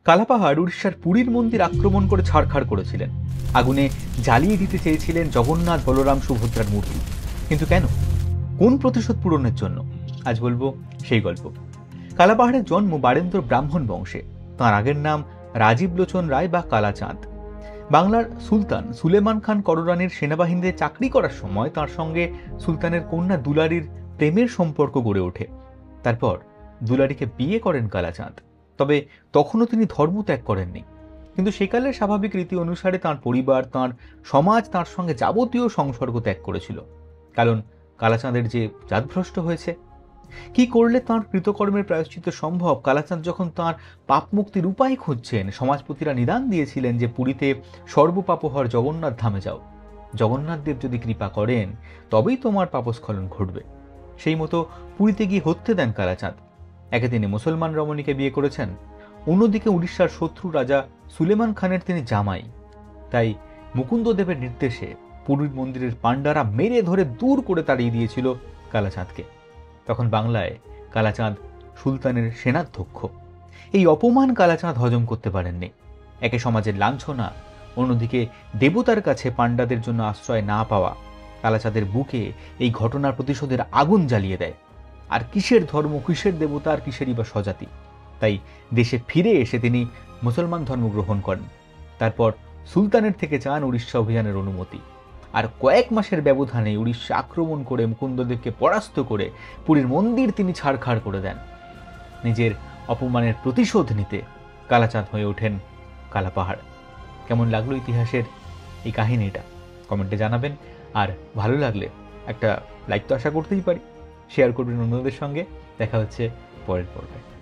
কালাপাহাড় উড়িষ্যার পুরীর মন্দির আক্রমণ করে ছাড়খাড় করেছিলেন। আগুনে জ্বালিয়ে দিতে চেয়েছিলেন জগন্নাথ, বলরাম, সুভদ্রার মূর্তি। কিন্তু কেন? কোন প্রতিশোধ পূরণের জন্য? আজ বলবো সেই গল্প। কালাপাহাড়ের জন্ম বারেন্দ্র ব্রাহ্মণ বংশে। তাঁর আগের নাম রাজীব লোচন রায় বা কালাচাঁদ। বাংলার সুলতান সুলেমান খান কররানীর সেনাবাহিনীতে চাকরি করার সময় তার সঙ্গে সুলতানের কন্যা দুলারীর প্রেমের সম্পর্ক গড়ে ওঠে। তারপর দুলারীকে বিয়ে করেন কালাচাঁদ। তবে তখনও তিনি ধর্ম ত্যাগ করেননি। কিন্তু সেকালের স্বাভাবিক রীতি অনুসারে তাঁর পরিবার, তাঁর সমাজ তাঁর সঙ্গে যাবতীয় সংসর্গ ত্যাগ করেছিল। কারণ কালাচাঁদের যে জাতভ্রষ্ট হয়েছে। কি করলে তাঁর কৃতকর্মের প্রায়শ্চিত্ত সম্ভব? কালাচাঁদ যখন তাঁর পাপ মুক্তির উপায় খুঁজছেন, সমাজপতিরা নিদান দিয়েছিলেন যে পুরীতে সর্বপাপহর জগন্নাথ ধামে যাও। জগন্নাথ দেব যদি কৃপা করেন তবেই তোমার পাপস্খলন ঘটবে। সেই মতো পুরীতে গিয়ে হত্যে দেন কালাচাঁদ। একে তিনি মুসলমান রমণীকে বিয়ে করেছেন, অন্যদিকে উড়িষ্যার শত্রু রাজা সুলেমান খানের তিনি জামাই। তাই মুকুন্দদেবের নির্দেশে পুরীর মন্দিরের পাণ্ডারা মেরে ধরে দূর করে তাড়িয়ে দিয়েছিল কালাচাঁদকে। তখন বাংলায় কালাচাঁদ সুলতানের সেনাধ্যক্ষ। এই অপমান কালাচাঁদ হজম করতে পারেননি। একে সমাজের লাঞ্ছনা, অন্যদিকে দেবতার কাছে পাণ্ডাদের জন্য আশ্রয় না পাওয়া। কালাচাঁদের বুকে এই ঘটনার প্রতিশোধের আগুন জ্বালিয়ে দেয়। আর কিসের ধর্ম, কিসের দেবতা, আর কিসেরই বা স্বজাতি? তাই দেশে ফিরে এসে তিনি মুসলমান ধর্ম গ্রহণ করেন। তারপর সুলতানের থেকে চান উড়িষ্যা অভিযানের অনুমতি। আর কয়েক মাসের ব্যবধানে উড়িষ্যা আক্রমণ করে মুকুন্দদেবকে পরাস্ত করে পুরীর মন্দির তিনি ছাড়খাড় করে দেন। নিজের অপমানের প্রতিশোধ নিতে কালাচাঁদ হয়ে ওঠেন কালাপাহাড়। কেমন লাগলো ইতিহাসের এই কাহিনীটা কমেন্টে জানাবেন। আর ভালো লাগলে একটা লাইক তো আশা করতেই পারি, শেয়ার করবেন অন্যদের সঙ্গে। দেখা হচ্ছে পরের পর্বে।